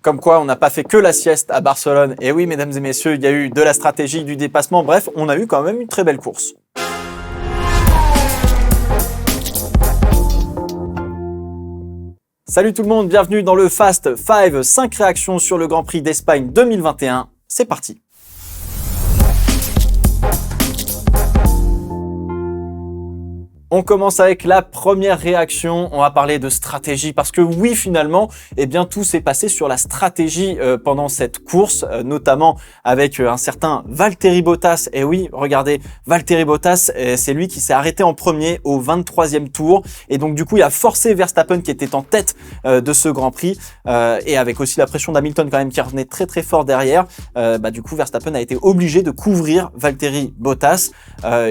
Comme quoi, on n'a pas fait que la sieste à Barcelone. Et oui, mesdames et messieurs, il y a eu de la stratégie, du dépassement. Bref, on a eu quand même une très belle course. Salut tout le monde, bienvenue dans le Fast 5, 5 réactions sur le Grand Prix d'Espagne 2021. C'est parti. On commence avec la première réaction, on va parler de stratégie parce que oui finalement, eh bien tout s'est passé sur la stratégie pendant cette course, notamment avec un certain Valtteri Bottas. Et oui, regardez, Valtteri Bottas, c'est lui qui s'est arrêté en premier au 23e tour et donc du coup il a forcé Verstappen qui était en tête de ce Grand Prix et avec aussi la pression d'Hamilton quand même qui revenait très très fort derrière. Du coup Verstappen a été obligé de couvrir Valtteri Bottas.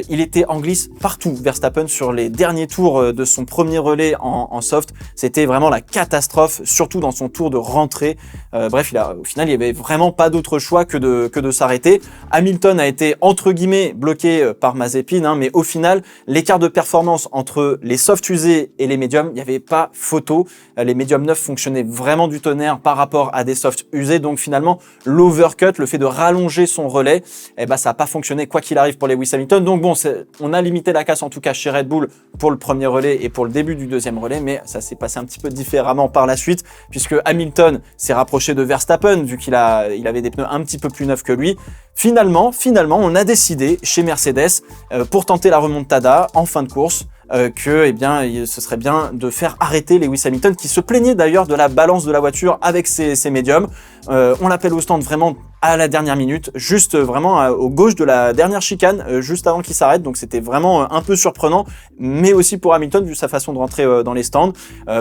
Il était en glisse partout, Verstappen, sur les derniers tours de son premier relais en soft. C'était vraiment la catastrophe, surtout dans son tour de rentrée. Bref, au final, il n'y avait vraiment pas d'autre choix que de s'arrêter. Hamilton a été entre guillemets bloqué par Mazepin, mais au final, l'écart de performance entre les softs usés et les médiums, il n'y avait pas photo. Les médiums neufs fonctionnaient vraiment du tonnerre par rapport à des softs usés. Donc finalement, l'overcut, le fait de rallonger son relais, ça n'a pas fonctionné quoi qu'il arrive pour Lewis Hamilton. Donc bon, on a limité la casse en tout cas chez Red Bull pour le premier relais et pour le début du deuxième relais, mais ça s'est passé un petit peu différemment par la suite puisque Hamilton s'est rapproché de Verstappen vu qu'il avait des pneus un petit peu plus neufs que lui. Finalement, on a décidé chez Mercedes pour tenter la remontada en fin de course ce serait bien de faire arrêter Lewis Hamilton qui se plaignait d'ailleurs de la balance de la voiture avec ses médiums. On l'appelle au stand vraiment à la dernière minute, juste vraiment au gauche de la dernière chicane, juste avant qu'il s'arrête. Donc c'était vraiment un peu surprenant, mais aussi pour Hamilton vu sa façon de rentrer dans les stands.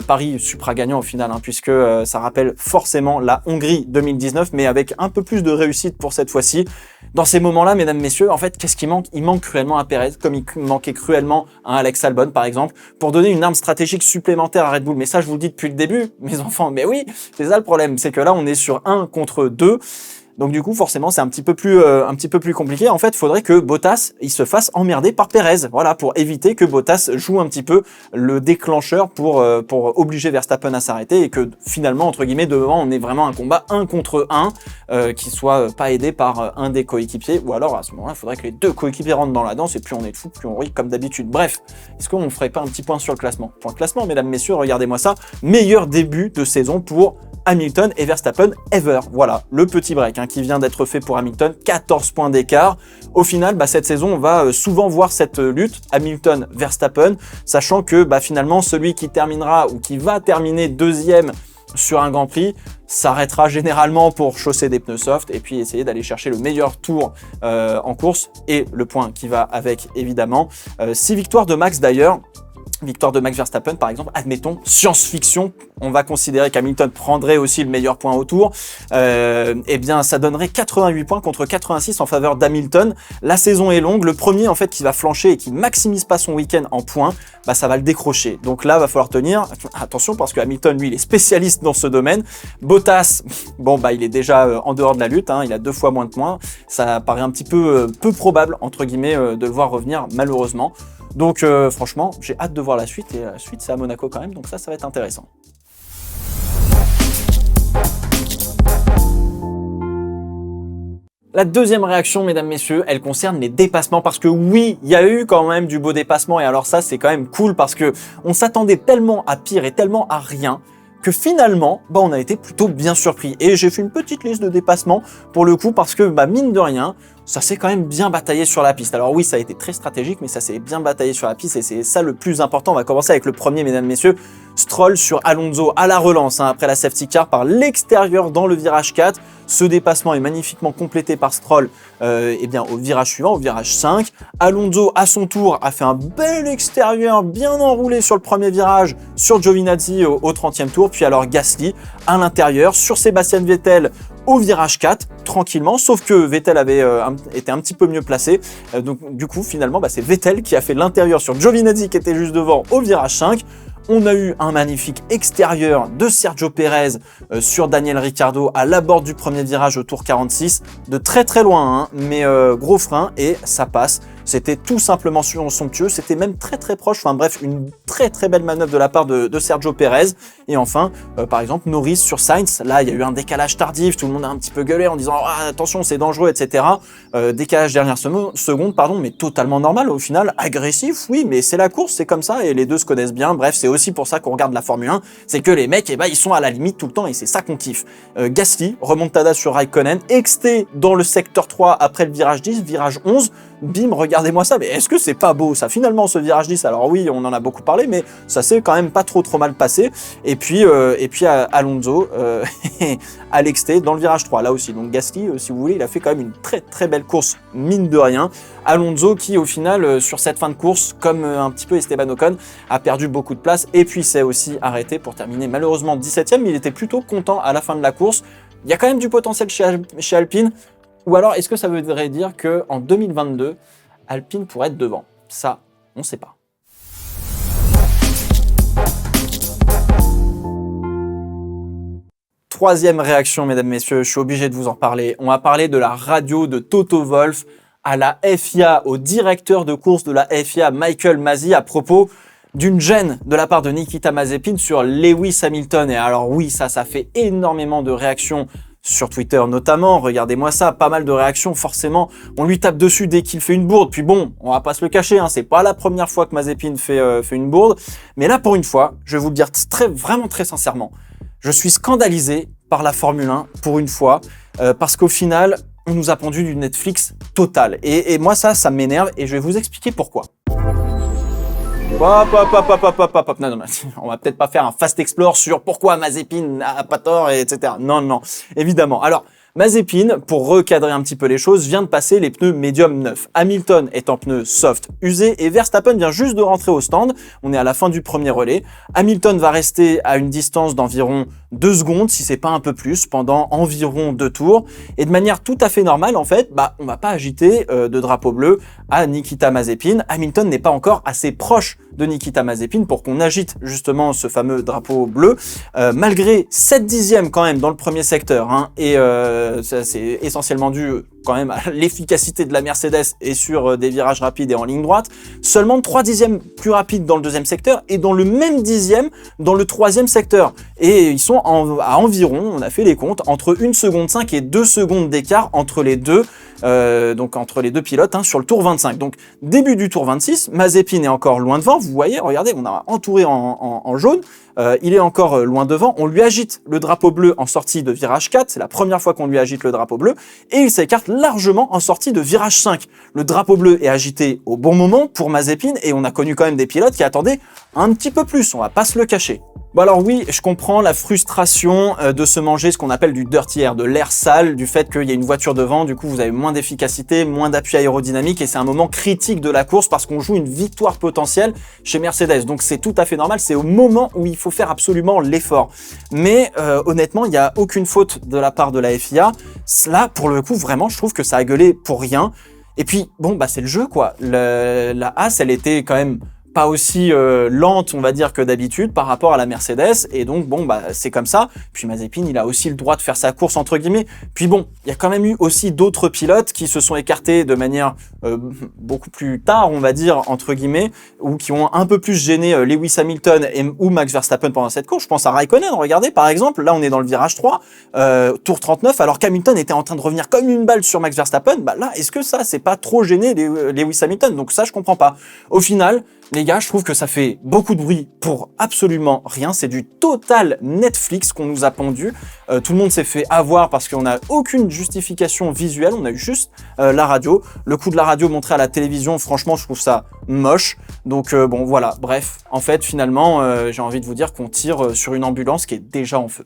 Paris supra gagnant au final, puisque ça rappelle forcément la Hongrie 2019, mais avec un peu plus de réussite pour cette fois-ci. Dans ces moments-là, mesdames, messieurs, en fait, qu'est-ce qui manque? Il manque cruellement à Perez, comme il manquait cruellement à Alex Albon, par exemple, pour donner une arme stratégique supplémentaire à Red Bull. Mais ça, je vous le dis depuis le début, mes enfants. Mais oui, c'est ça le problème, c'est que là, on est sur 1 contre 2. Donc du coup, forcément, c'est un petit peu plus compliqué. En fait, il faudrait que Bottas il se fasse emmerder par Perez, voilà, pour éviter que Bottas joue un petit peu le déclencheur pour obliger Verstappen à s'arrêter et que finalement, entre guillemets, devant, on ait vraiment un combat 1 contre 1 qui soit pas aidé par un des coéquipiers. Ou alors, à ce moment-là, il faudrait que les deux coéquipiers rentrent dans la danse et plus on est de fou, plus on rit comme d'habitude. Bref, est-ce qu'on ne ferait pas un petit point sur le classement? Pour le classement, mesdames, messieurs, regardez-moi ça. Meilleur début de saison pour Hamilton et Verstappen ever. Voilà, le petit break qui vient d'être fait pour Hamilton, 14 points d'écart. Au final, cette saison, on va souvent voir cette lutte Hamilton-Verstappen, sachant que finalement, celui qui terminera ou qui va terminer deuxième sur un Grand Prix s'arrêtera généralement pour chausser des pneus soft et puis essayer d'aller chercher le meilleur tour en course et le point qui va avec, évidemment. 6 victoires de Max d'ailleurs. Victoire de Max Verstappen, par exemple, admettons, science-fiction, on va considérer qu'Hamilton prendrait aussi le meilleur point au tour, ça donnerait 88 points contre 86 en faveur d'Hamilton. La saison est longue, le premier en fait qui va flancher et qui maximise pas son week-end en points, ça va le décrocher. Donc là, va falloir tenir attention parce que Hamilton, lui, il est spécialiste dans ce domaine. Bottas, il est déjà en dehors de la lutte, il a 2 fois moins de points. Ça paraît un petit peu probable, entre guillemets, de le voir revenir, malheureusement. Donc franchement, j'ai hâte de voir la suite et la suite c'est à Monaco quand même, donc ça va être intéressant. La deuxième réaction, mesdames, messieurs, elle concerne les dépassements parce que oui, il y a eu quand même du beau dépassement et alors ça c'est quand même cool parce que on s'attendait tellement à pire et tellement à rien que finalement, on a été plutôt bien surpris. Et j'ai fait une petite liste de dépassements pour le coup parce que mine de rien, ça s'est quand même bien bataillé sur la piste. Alors oui, ça a été très stratégique, mais ça s'est bien bataillé sur la piste et c'est ça le plus important. On va commencer avec le premier, mesdames, messieurs. Stroll sur Alonso à la relance après la safety car par l'extérieur dans le virage 4. Ce dépassement est magnifiquement complété par Stroll au virage suivant, au virage 5. Alonso, à son tour, a fait un bel extérieur bien enroulé sur le premier virage sur Giovinazzi au 30e tour. Puis alors Gasly à l'intérieur sur Sébastien Vettel au virage 4, tranquillement, sauf que Vettel avait été un petit peu mieux placé. Donc du coup, finalement, c'est Vettel qui a fait l'intérieur sur Giovinazzi qui était juste devant au virage 5. On a eu un magnifique extérieur de Sergio Pérez sur Daniel Ricciardo à l'abord du premier virage au tour 46. De très très loin, mais gros frein et ça passe. C'était tout simplement somptueux, c'était même très très proche. Enfin bref, une très très belle manœuvre de la part de Sergio Pérez. Et enfin, par exemple, Norris sur Sainz, là il y a eu un décalage tardif, tout le monde a un petit peu gueulé en disant ah, attention c'est dangereux, etc. Décalage dernière seconde, pardon, mais totalement normal au final, agressif, oui, mais c'est la course, c'est comme ça et les deux se connaissent bien. Bref, c'est aussi pour ça qu'on regarde la Formule 1, c'est que les mecs, eh ben, ils sont à la limite tout le temps et c'est ça qu'on kiffe. Gasly, remontada sur Raikkonen, XT dans le secteur 3 après le virage 10, virage 11, bim, regardez-moi ça, mais est-ce que c'est pas beau ça? Finalement, ce virage 10, alors oui, on en a beaucoup parlé, mais ça s'est quand même pas trop mal passé. Et puis Alonso, à l'exté dans le virage 3, là aussi. Donc Gasly, si vous voulez, il a fait quand même une très très belle course, mine de rien. Alonso qui, au final, sur cette fin de course, comme un petit peu Esteban Ocon, a perdu beaucoup de place et puis s'est aussi arrêté pour terminer malheureusement 17e, mais il était plutôt content à la fin de la course. Il y a quand même du potentiel chez Alpine. Ou alors, est-ce que ça voudrait dire qu'en 2022, Alpine pourrait être devant? Ça, on ne sait pas. Troisième réaction, mesdames, messieurs, je suis obligé de vous en parler. On va parler de la radio de Toto Wolff à la FIA, au directeur de course de la FIA, Michael Masi, à propos d'une gêne de la part de Nikita Mazepin sur Lewis Hamilton. Et alors oui, ça fait énormément de réactions sur Twitter notamment, regardez-moi ça, pas mal de réactions, forcément, on lui tape dessus dès qu'il fait une bourde, puis bon, on va pas se le cacher, hein, c'est pas la première fois que Mazepin fait une bourde, mais là pour une fois, je vais vous le dire vraiment très sincèrement, je suis scandalisé par la Formule 1 pour une fois, parce qu'au final, on nous a pendu du Netflix total, et moi ça m'énerve, et je vais vous expliquer pourquoi. Hop. Non, on va peut-être pas faire un fast explore sur pourquoi Mazepin n'a pas tort, etc. Non, évidemment. Alors, Mazepin, pour recadrer un petit peu les choses, vient de passer les pneus médium neufs. Hamilton est en pneus soft usés et Verstappen vient juste de rentrer au stand. On est à la fin du premier relais. Hamilton va rester à une distance d'environ 2 secondes, si c'est pas un peu plus, pendant environ 2 tours. Et de manière tout à fait normale, en fait, on va pas agiter de drapeau bleu à Nikita Mazepin. Hamilton n'est pas encore assez proche de Nikita Mazepin pour qu'on agite justement ce fameux drapeau bleu, malgré 7 dixièmes quand même dans le premier secteur, hein, et ça c'est essentiellement dû quand même à l'efficacité de la Mercedes et sur des virages rapides et en ligne droite, seulement 3 dixièmes plus rapides dans le deuxième secteur et dans le même dixième dans le troisième secteur. Et ils sont à environ, on a fait les comptes, entre 1 seconde 5 et 2 secondes d'écart entre les deux, donc entre les deux pilotes, hein, sur le tour 25. Donc début du tour 26, Mazepin est encore loin devant, vous voyez, regardez, on a entouré en jaune, il est encore loin devant, on lui agite le drapeau bleu en sortie de virage 4, c'est la première fois qu'on lui agite le drapeau bleu, et il s'écarte largement en sortie de virage 5. Le drapeau bleu est agité au bon moment pour Mazepin, et on a connu quand même des pilotes qui attendaient un petit peu plus, on va pas se le cacher. Bon alors oui, je comprends la frustration de se manger ce qu'on appelle du dirty air, de l'air sale, du fait qu'il y a une voiture devant, du coup vous avez moins d'efficacité, moins d'appui aérodynamique et c'est un moment critique de la course parce qu'on joue une victoire potentielle chez Mercedes. Donc c'est tout à fait normal, c'est au moment où il faut faire absolument l'effort. Mais honnêtement, il n'y a aucune faute de la part de la FIA. Là, pour le coup, vraiment, je trouve que ça a gueulé pour rien. Et puis, bon, c'est le jeu quoi. La Haas, elle était quand même pas aussi lente, on va dire, que d'habitude par rapport à la Mercedes, et donc bon c'est comme ça. Puis Mazepin, il a aussi le droit de faire sa course entre guillemets. Puis bon, il y a quand même eu aussi d'autres pilotes qui se sont écartés de manière beaucoup plus tard, on va dire, entre guillemets, ou qui ont un peu plus gêné Lewis Hamilton ou Max Verstappen pendant cette course. Je pense à Raikkonen, regardez par exemple, là on est dans le virage 3, tour 39, alors qu'Hamilton était en train de revenir comme une balle sur Max Verstappen. Là, est-ce que ça, c'est pas trop gêné Lewis Hamilton? Donc ça, je comprends pas. Au final, les gars, je trouve que ça fait beaucoup de bruit pour absolument rien. C'est du total Netflix qu'on nous a pendu. Tout le monde s'est fait avoir parce qu'on n'a aucune justification visuelle. On a eu juste la radio. Le coup de la radio montré à la télévision, franchement, je trouve ça moche. Donc bon, voilà. Bref, en fait, finalement, j'ai envie de vous dire qu'on tire sur une ambulance qui est déjà en feu.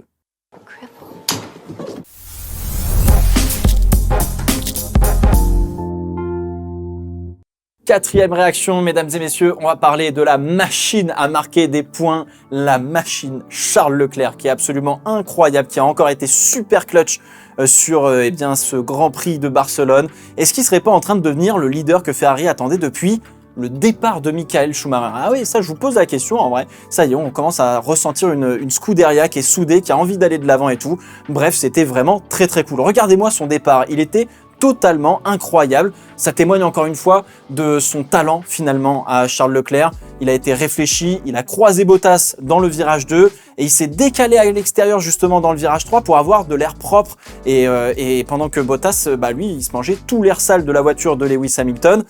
Quatrième réaction, mesdames et messieurs, on va parler de la machine à marquer des points, la machine Charles Leclerc, qui est absolument incroyable, qui a encore été super clutch sur ce Grand Prix de Barcelone. Est-ce qu'il serait pas en train de devenir le leader que Ferrari attendait depuis le départ de Michael Schumacher? Ah oui, ça je vous pose la question en vrai. Ça y est, on commence à ressentir une Scuderia qui est soudée, qui a envie d'aller de l'avant et tout. Bref, c'était vraiment très très cool. Regardez-moi son départ, il était totalement incroyable. Ça témoigne encore une fois de son talent finalement à Charles Leclerc. Il a été réfléchi, il a croisé Bottas dans le virage 2 et il s'est décalé à l'extérieur justement dans le virage 3 pour avoir de l'air propre. Et pendant que Bottas, lui, il se mangeait tout l'air sale de la voiture de Lewis Hamilton.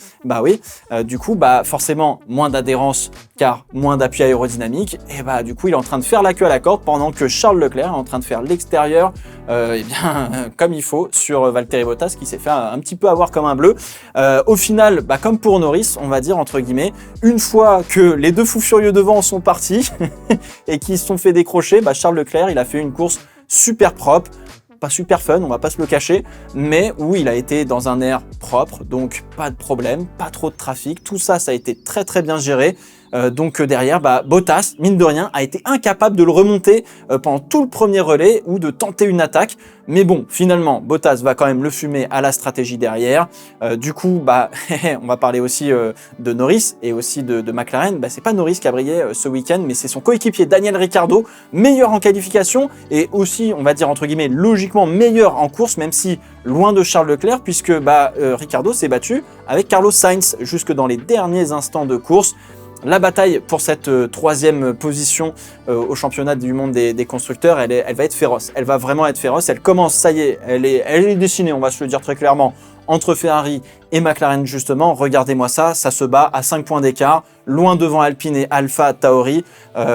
Du coup, forcément, moins d'adhérence car moins d'appui aérodynamique. Et du coup, il est en train de faire la queue à la corde pendant que Charles Leclerc est en train de faire l'extérieur comme il faut sur Valtteri Bottas qui s'est fait un petit peu avoir comme un bleu. Au final, comme pour Norris, on va dire entre guillemets, une fois que les deux fous furieux devant sont partis et qu'ils se sont fait décrocher, Charles Leclerc, il a fait une course super propre, pas super fun, on va pas se le cacher, mais où il a été dans un air propre, donc pas de problème, pas trop de trafic, tout ça, ça a été très très bien géré. Donc derrière, Bottas, mine de rien, a été incapable de le remonter pendant tout le premier relais ou de tenter une attaque. Mais bon, finalement, Bottas va quand même le fumer à la stratégie derrière. Du coup, on va parler aussi de Norris et aussi de McLaren. C'est pas Norris qui a brillé ce week-end, mais c'est son coéquipier Daniel Ricciardo, meilleur en qualification et aussi, on va dire entre guillemets, logiquement meilleur en course, même si loin de Charles Leclerc, puisque Ricciardo s'est battu avec Carlos Sainz jusque dans les derniers instants de course. La bataille pour cette troisième position au championnat du monde des constructeurs, elle va être féroce. Elle va vraiment être féroce. Elle commence, ça y est, elle est dessinée, on va se le dire très clairement, entre Ferrari et McLaren justement. Regardez-moi ça se bat à 5 points d'écart, loin devant Alpine et Alpha Tauri.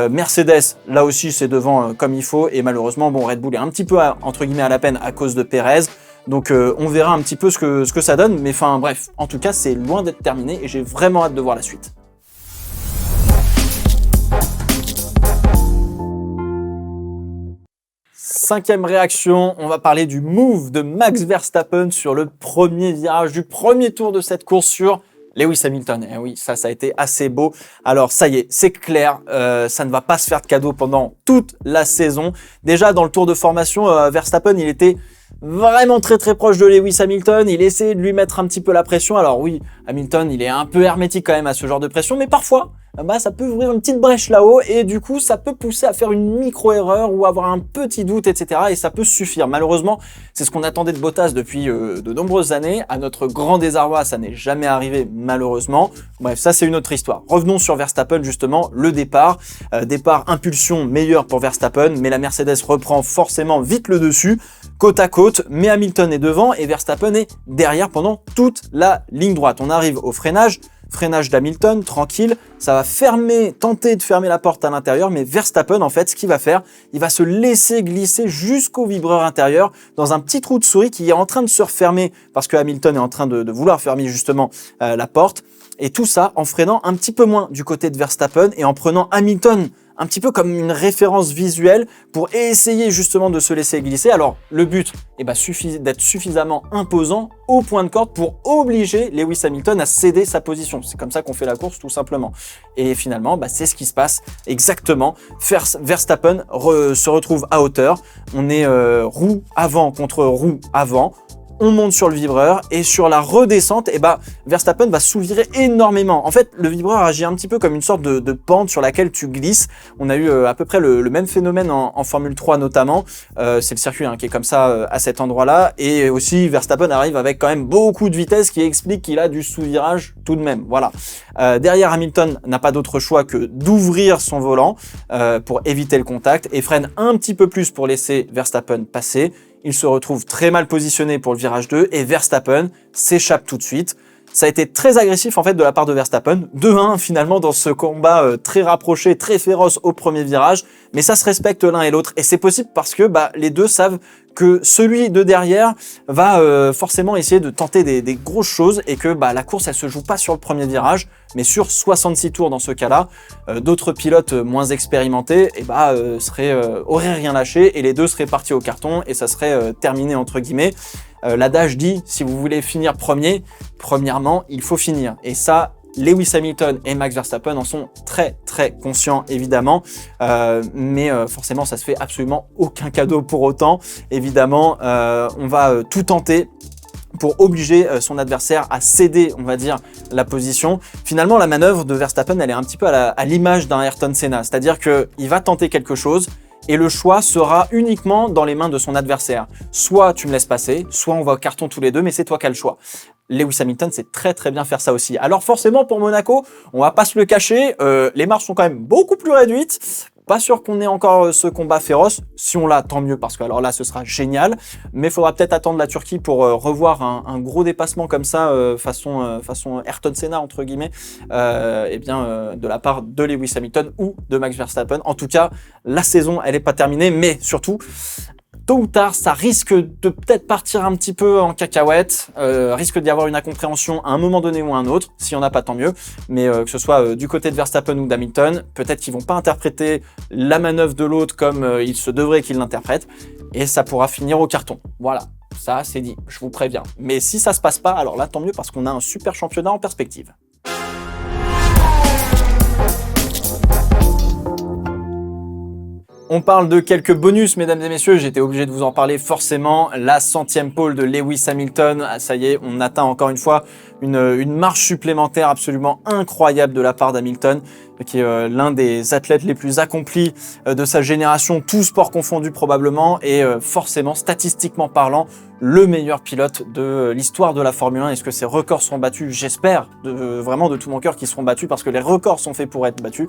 Mercedes, là aussi, c'est devant comme il faut. Et malheureusement, Red Bull est un petit peu, entre guillemets, à la peine à cause de Perez. Donc on verra un petit peu ce que ça donne. Mais bref, en tout cas, c'est loin d'être terminé et j'ai vraiment hâte de voir la suite. Cinquième réaction, on va parler du move de Max Verstappen sur le premier virage du premier tour de cette course sur Lewis Hamilton. Et oui, ça a été assez beau. Alors ça y est, c'est clair, ça ne va pas se faire de cadeau pendant toute la saison. Déjà dans le tour de formation, Verstappen, il était vraiment très très proche de Lewis Hamilton, il essayait de lui mettre un petit peu la pression. Alors oui, Hamilton, il est un peu hermétique quand même à ce genre de pression, mais parfois, ça peut ouvrir une petite brèche là-haut et du coup, ça peut pousser à faire une micro-erreur ou avoir un petit doute, etc. Et ça peut suffire. Malheureusement, c'est ce qu'on attendait de Bottas depuis de nombreuses années. À notre grand désarroi, ça n'est jamais arrivé, malheureusement. Bref, ça, c'est une autre histoire. Revenons sur Verstappen, justement, le départ. Départ impulsion meilleure pour Verstappen, mais la Mercedes reprend forcément vite le dessus, côte à côte, mais Hamilton est devant et Verstappen est derrière pendant toute la ligne droite. On arrive au freinage d'Hamilton, tranquille, ça va tenter de fermer la porte à l'intérieur, mais Verstappen, en fait, ce qu'il va faire, il va se laisser glisser jusqu'au vibreur intérieur dans un petit trou de souris qui est en train de se refermer parce que Hamilton est en train de vouloir fermer justement la porte. Et tout ça en freinant un petit peu moins du côté de Verstappen et en prenant Hamilton un petit peu comme une référence visuelle pour essayer justement de se laisser glisser. Alors le but est d'être suffisamment imposant au point de corde pour obliger Lewis Hamilton à céder sa position. C'est comme ça qu'on fait la course tout simplement. Et finalement, c'est ce qui se passe exactement. Verstappen se retrouve à hauteur. On est roue avant contre roue avant. On monte sur le vibreur et sur la redescente, Verstappen va sous-virer énormément. En fait, le vibreur agit un petit peu comme une sorte de pente sur laquelle tu glisses. On a eu à peu près le même phénomène en Formule 3 notamment. C'est le circuit qui est comme ça à cet endroit-là. Et aussi, Verstappen arrive avec quand même beaucoup de vitesse qui explique qu'il a du sous-virage tout de même. Voilà. Derrière, Hamilton n'a pas d'autre choix que d'ouvrir son volant pour éviter le contact et freine un petit peu plus pour laisser Verstappen passer. Il se retrouve très mal positionné pour le virage 2 et Verstappen s'échappe tout de suite. Ça a été très agressif en fait de la part de Verstappen. 2-1 finalement dans ce combat très rapproché, très féroce au premier virage. Mais ça se respecte l'un et l'autre. Et c'est possible parce que les deux savent que celui de derrière va forcément essayer de tenter des grosses choses et que la course elle se joue pas sur le premier virage mais sur 66 tours dans ce cas-là. D'autres pilotes moins expérimentés auraient rien lâché et les deux seraient partis au carton et ça serait terminé entre guillemets. L'adage dit si vous voulez finir premier, premièrement il faut finir et ça Lewis Hamilton et Max Verstappen en sont très très conscients évidemment, mais forcément ça se fait absolument aucun cadeau pour autant. Évidemment, on va tout tenter pour obliger son adversaire à céder, on va dire, la position. Finalement, la manœuvre de Verstappen, elle est un petit peu à l'image d'un Ayrton Senna, c'est-à-dire qu'il va tenter quelque chose et le choix sera uniquement dans les mains de son adversaire. Soit tu me laisses passer, soit on va au carton tous les deux, mais c'est toi qui as le choix. Lewis Hamilton sait très très bien faire ça aussi. Alors forcément pour Monaco, on va pas se le cacher, les marges sont quand même beaucoup plus réduites. Pas sûr qu'on ait encore ce combat féroce. Si on l'a, tant mieux, parce que alors là, ce sera génial. Mais il faudra peut-être attendre la Turquie pour revoir un gros dépassement comme ça, façon Ayrton Senna, entre guillemets, de la part de Lewis Hamilton ou de Max Verstappen. En tout cas, la saison, elle n'est pas terminée, mais surtout, tôt ou tard, ça risque de peut-être partir un petit peu en cacahuète, risque d'y avoir une incompréhension à un moment donné ou à un autre. S'il n'y en a pas, tant mieux. Mais que ce soit du côté de Verstappen ou d'Hamilton, peut-être qu'ils vont pas interpréter la manœuvre de l'autre comme il se devrait qu'ils l'interprètent. Et ça pourra finir au carton. Voilà, ça c'est dit, je vous préviens. Mais si ça se passe pas, alors là, tant mieux parce qu'on a un super championnat en perspective. On parle de quelques bonus, mesdames et messieurs, j'étais obligé de vous en parler forcément. La 100e pole de Lewis Hamilton, ça y est, on atteint encore une fois une marche supplémentaire absolument incroyable de la part d'Hamilton, qui est l'un des athlètes les plus accomplis de sa génération, tous sports confondus probablement, et forcément, statistiquement parlant, le meilleur pilote de l'histoire de la Formule 1. Est-ce que ces records seront battus? J'espère vraiment de tout mon cœur qu'ils seront battus parce que les records sont faits pour être battus.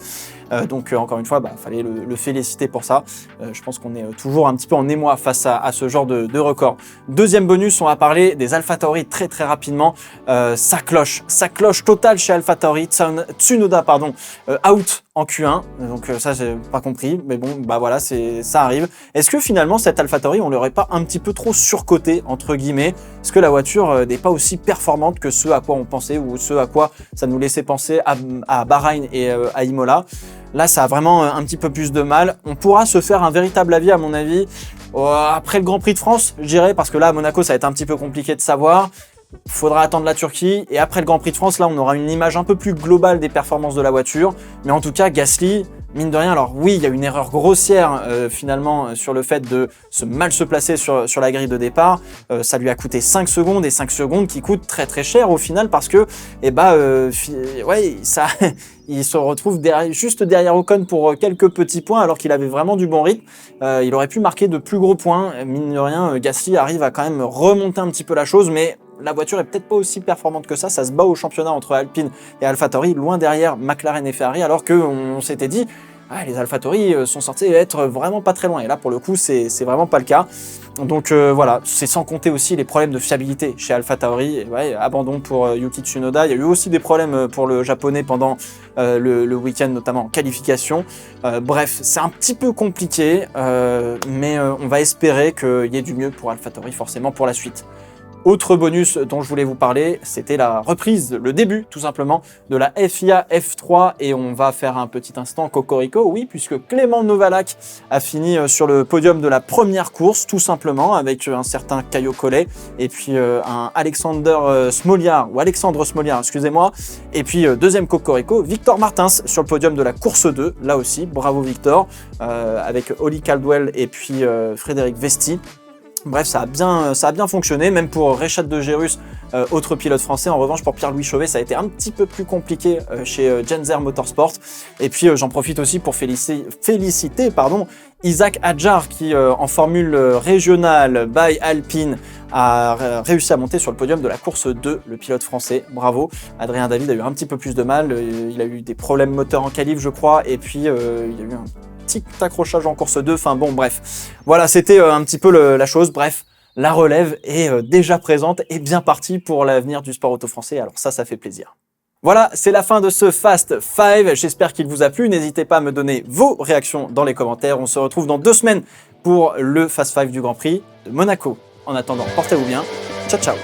Donc encore une fois, fallait le féliciter pour ça. Je pense qu'on est toujours un petit peu en émoi face à ce genre de record. Deuxième bonus, on va parler des AlphaTauri très très rapidement. Ça cloche totale chez AlphaTauri. Tsunoda, out en Q1, donc ça j'ai pas compris, mais bon, voilà, ça arrive. Est-ce que finalement cette AlphaTauri, on l'aurait pas un petit peu trop surcoté entre guillemets? Est-ce que la voiture n'est pas aussi performante que ce à quoi on pensait ou ce à quoi ça nous laissait penser à Bahreïn et à Imola? Là, ça a vraiment un petit peu plus de mal. On pourra se faire un véritable avis, à mon avis, après le Grand Prix de France, je dirais, parce que là, à Monaco, ça va être un petit peu compliqué de savoir. Faudra attendre la Turquie et après le Grand Prix de France, là on aura une image un peu plus globale des performances de la voiture. Mais en tout cas, Gasly, mine de rien, alors oui, il y a une erreur grossière finalement sur le fait de mal se placer sur la grille de départ. Ça lui a coûté 5 secondes et 5 secondes qui coûtent très très cher au final parce que il se retrouve juste derrière Ocon pour quelques petits points alors qu'il avait vraiment du bon rythme. Il aurait pu marquer de plus gros points. Mine de rien, Gasly arrive à quand même remonter un petit peu la chose, mais la voiture est peut-être pas aussi performante que ça. Ça se bat au championnat entre Alpine et AlphaTauri, loin derrière McLaren et Ferrari, alors qu'on s'était dit les AlphaTauri sont sortis être vraiment pas très loin. Et là, pour le coup, c'est vraiment pas le cas. Donc voilà, c'est sans compter aussi les problèmes de fiabilité chez AlphaTauri. Abandon pour Yuki Tsunoda. Il y a eu aussi des problèmes pour le japonais pendant le week-end, notamment en qualification. Bref, c'est un petit peu compliqué, mais on va espérer qu'il y ait du mieux pour AlphaTauri, forcément, pour la suite. Autre bonus dont je voulais vous parler, c'était la reprise, le début tout simplement de la FIA F3 et on va faire un petit instant cocorico, oui, puisque Clément Novalak a fini sur le podium de la première course tout simplement avec un certain Caio Collet et puis un Alexandre Smoliar, excusez-moi, et puis deuxième cocorico, Victor Martins sur le podium de la course 2, là aussi, bravo Victor, avec Oli Caldwell et puis Frédéric Vesti. Bref, ça a bien fonctionné, même pour Rechad de Gérus, autre pilote français. En revanche, pour Pierre-Louis Chauvet, ça a été un petit peu plus compliqué chez Genzer Motorsport. Et puis, j'en profite aussi pour féliciter Isaac Adjar, qui en formule régionale by Alpine a réussi à monter sur le podium de la course 2, le pilote français. Bravo. Adrien David a eu un petit peu plus de mal. Il a eu des problèmes moteurs en qualif, je crois. Et puis, il y a eu un petit accrochage en course 2, enfin bon, bref. Voilà, c'était un petit peu la chose. Bref, la relève est déjà présente et bien partie pour l'avenir du sport auto français. Alors ça fait plaisir. Voilà, c'est la fin de ce Fast 5. J'espère qu'il vous a plu. N'hésitez pas à me donner vos réactions dans les commentaires. On se retrouve dans 2 semaines pour le Fast 5 du Grand Prix de Monaco. En attendant, portez-vous bien. Ciao, ciao.